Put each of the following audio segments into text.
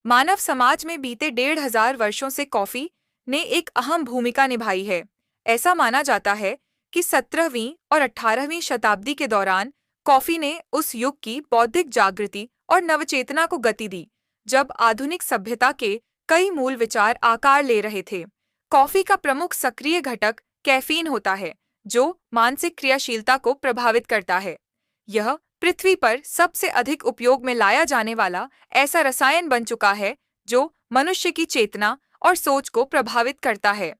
मानव समाज में बीते 1500 वर्षों से कॉफी ने एक अहम भूमिका निभाई है। ऐसा माना जाता है कि 17वीं और 18वीं शताब्दी के दौरान कॉफी ने उस युग की बौद्धिक जागृति और नवचेतना को गति दी, जब आधुनिक सभ्यता के कई मूल विचार आकार ले रहे थे। कॉफी का प्रमुख सक्रिय घटक कैफीन होता है, जो मानसिक क्रियाशीलता को प्रभावित करता है। यह पृथ्वी पर सबसे अधिक उपयोग में लाया जाने वाला ऐसा रसायन बन चुका है जो मनुष्य की चेतना और सोच को प्रभावित करता है।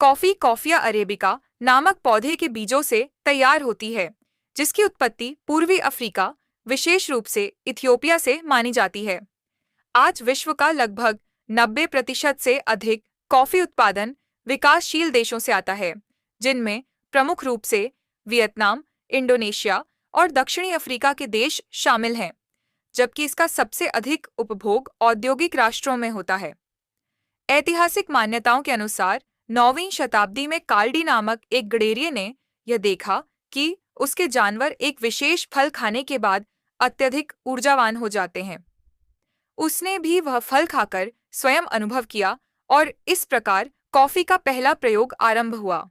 कॉफी कॉफिया अरेबिका नामक पौधे के बीजों से तैयार होती है, जिसकी उत्पत्ति पूर्वी अफ्रीका, विशेष रूप से इथियोपिया से मानी जाती है। आज विश्व का लगभग 90% से अधिक कॉफी उत्पादन विकासशील देशों से आता है, जिनमें प्रमुख रूप से वियतनाम, इंडोनेशिया और दक्षिणी अफ्रीका के देश शामिल हैं, जबकि इसका सबसे अधिक उपभोग औद्योगिक राष्ट्रों में होता है। ऐतिहासिक मान्यताओं के अनुसार 9वीं शताब्दी में काल्डी नामक एक गडेरिये ने यह देखा कि उसके जानवर एक विशेष फल खाने के बाद अत्यधिक ऊर्जावान हो जाते हैं। उसने भी वह फल खाकर स्वयं अनुभव किया और इस प्रकार कॉफी का पहला प्रयोग आरंभ हुआ।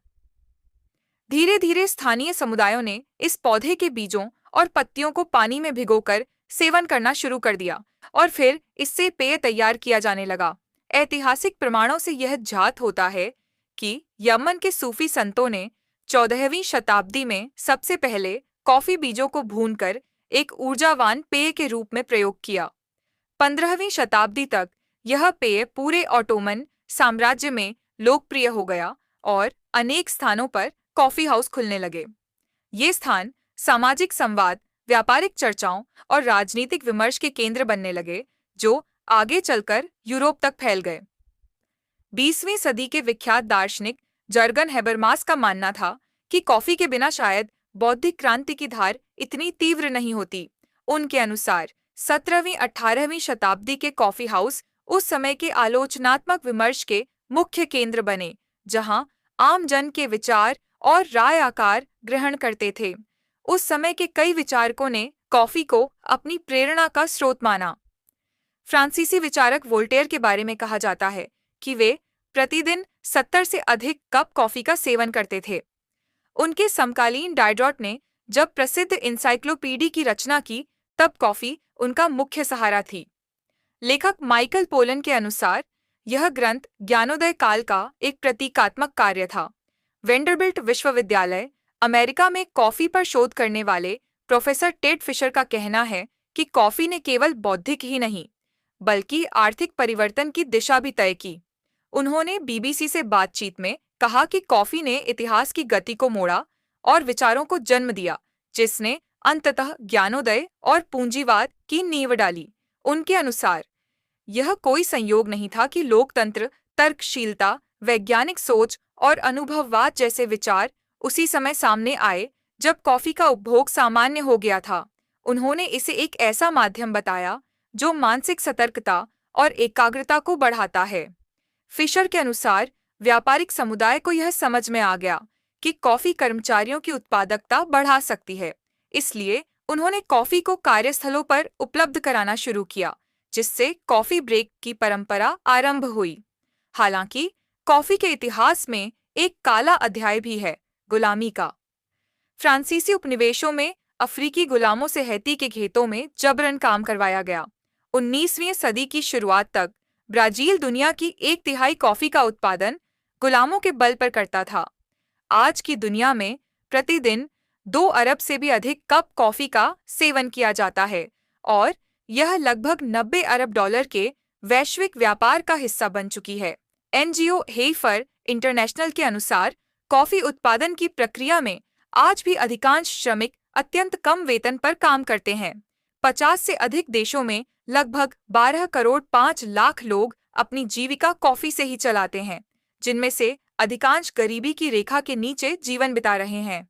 धीरे धीरे स्थानीय समुदायों ने इस पौधे के बीजों और पत्तियों को पानी में भिगोकर सेवन करना शुरू कर दिया और फिर इससे पेय तैयार किया जाने लगा। ऐतिहासिक प्रमाणों से यह ज्ञात होता है कि यमन के सूफी संतों ने 14वीं शताब्दी में सबसे पहले कॉफी बीजों को भूनकर एक ऊर्जावान पेय के रूप में प्रयोग किया। 15वीं शताब्दी तक यह पेय पूरे ऑटोमन साम्राज्य में लोकप्रिय हो गया और अनेक स्थानों पर कॉफी हाउस खुलने लगे। ये स्थान सामाजिक संवाद, व्यापारिक चर्चाओं और राजनीतिक विमर्श के केंद्र बनने लगे, जो आगे चलकर यूरोप तक फैल गए। 20वीं सदी के विख्यात दार्शनिक जर्गन हेबरमास का मानना था कि कॉफी के बिना शायद बौद्धिक क्रांति की धार इतनी तीव्र नहीं होती। उनके अनुसार 17वीं-18वीं शताब्दी के कॉफी हाउस उस समय के आलोचनात्मक विमर्श के मुख्य केंद्र बने, जहां आम जन के विचार और राय आकार ग्रहण करते थे। उस समय के कई विचारकों ने कॉफी को अपनी प्रेरणा का स्रोत माना। फ्रांसीसी विचारक वोल्टेयर के बारे में कहा जाता है कि वे प्रतिदिन 70 से अधिक कप कॉफी का सेवन करते थे। उनके समकालीन डायड्रॉट ने जब प्रसिद्ध इंसाइक्लोपीडी की रचना की, तब कॉफी उनका मुख्य सहारा थी। लेखक माइकल पोलन के अनुसार यह ग्रंथ ज्ञानोदय काल का एक प्रतीकात्मक कार्य था। वेंडरबिल्ट विश्वविद्यालय, अमेरिका में कॉफी पर शोध करने वाले प्रोफेसर टेड फिशर का कहना है कि कॉफी ने केवल बौद्धिक ही नहीं, बल्कि आर्थिक परिवर्तन की दिशा भी तय की। उन्होंने बीबीसी से बातचीत में कहा कि कॉफी ने इतिहास की गति को मोड़ा और विचारों को जन्म दिया, जिसने अंततः ज्ञानोदय और पूंजीवाद की नींव डाली। उनके अनुसार यह कोई संयोग नहीं था कि लोकतंत्र, तर्कशीलता, वैज्ञानिक सोच और अनुभववाद जैसे विचार उसी समय सामने आए जब कॉफी का उपभोग सामान्य हो गया था। उन्होंने इसे एक ऐसा माध्यम बताया जो मानसिक सतर्कता और एकाग्रता को बढ़ाता है। फिशर के अनुसार व्यापारिक समुदाय को यह समझ में आ गया कि कॉफी कर्मचारियों की उत्पादकता बढ़ा सकती है, इसलिए उन्होंने कॉफी को कार्यस्थलों पर उपलब्ध कराना शुरू किया, जिससे कॉफी ब्रेक की परंपरा आरंभ हुई। हालांकि कॉफी के इतिहास में एक काला अध्याय भी है, गुलामी का। फ्रांसीसी उपनिवेशों में अफ्रीकी गुलामों से हैती के खेतों में जबरन काम करवाया गया। 19वीं सदी की शुरुआत तक ब्राजील दुनिया की 1/3 कॉफी का उत्पादन गुलामों के बल पर करता था। आज की दुनिया में प्रतिदिन 2 अरब से भी अधिक कप कॉफी का सेवन किया जाता है और यह लगभग 90 अरब डॉलर के वैश्विक व्यापार का हिस्सा बन चुकी है। एनजीओ हेफर इंटरनेशनल के अनुसार कॉफी उत्पादन की प्रक्रिया में आज भी अधिकांश श्रमिक अत्यंत कम वेतन पर काम करते हैं। 50 से अधिक देशों में लगभग 12 करोड़ 5 लाख लोग अपनी जीविका कॉफी से ही चलाते हैं, जिनमें से अधिकांश गरीबी की रेखा के नीचे जीवन बिता रहे हैं।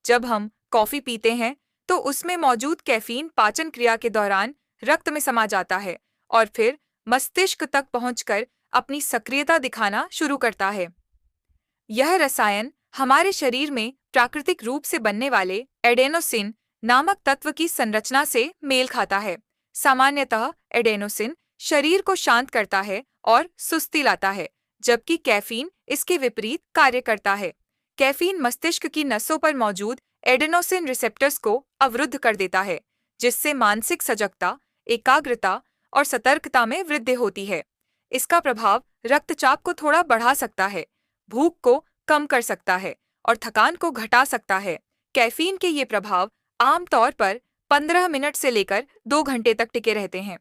जब हम कॉफी पीते हैं तो उसमें मौजूद कैफीन पाचन क्रिया के दौरान रक्त में समा जाता है और फिर मस्तिष्क तक पहुंचकर अपनी सक्रियता दिखाना शुरू करता है। यह रसायन हमारे शरीर में प्राकृतिक रूप से बनने वाले एडेनोसिन नामक तत्व की संरचना से मेल खाता है। सामान्यतः एडेनोसिन शरीर को शांत करता है और सुस्ती लाता है, जबकि कैफीन इसके विपरीत कार्य करता है। कैफीन मस्तिष्क की नसों पर मौजूद एडेनोसिन रिसेप्टर्स को अवरुद्ध कर देता है, जिससे मानसिक सजगता, एकाग्रता और सतर्कता में वृद्धि होती है। इसका प्रभाव रक्तचाप को थोड़ा बढ़ा सकता है, भूख को कम कर सकता है और थकान को घटा सकता है। कैफीन के ये प्रभाव आमतौर पर 15 मिनट से लेकर 2 घंटे तक टिके रहते हैं।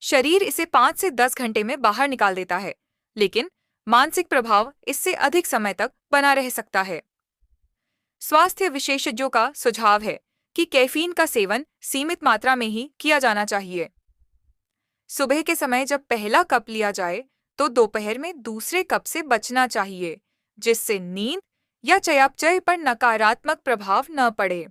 शरीर इसे 5 से 10 घंटे में बाहर निकाल देता है, लेकिन मानसिक प्रभाव इससे अधिक समय तक बना रह सकता है। स्वास्थ्य विशेषज्ञों का सुझाव है कि कैफीन का सेवन सीमित मात्रा में ही किया जाना चाहिए। सुबह के समय जब पहला कप लिया जाए, तो दोपहर में दूसरे कप से बचना चाहिए, जिससे नींद या चयापचय पर नकारात्मक प्रभाव न पड़े।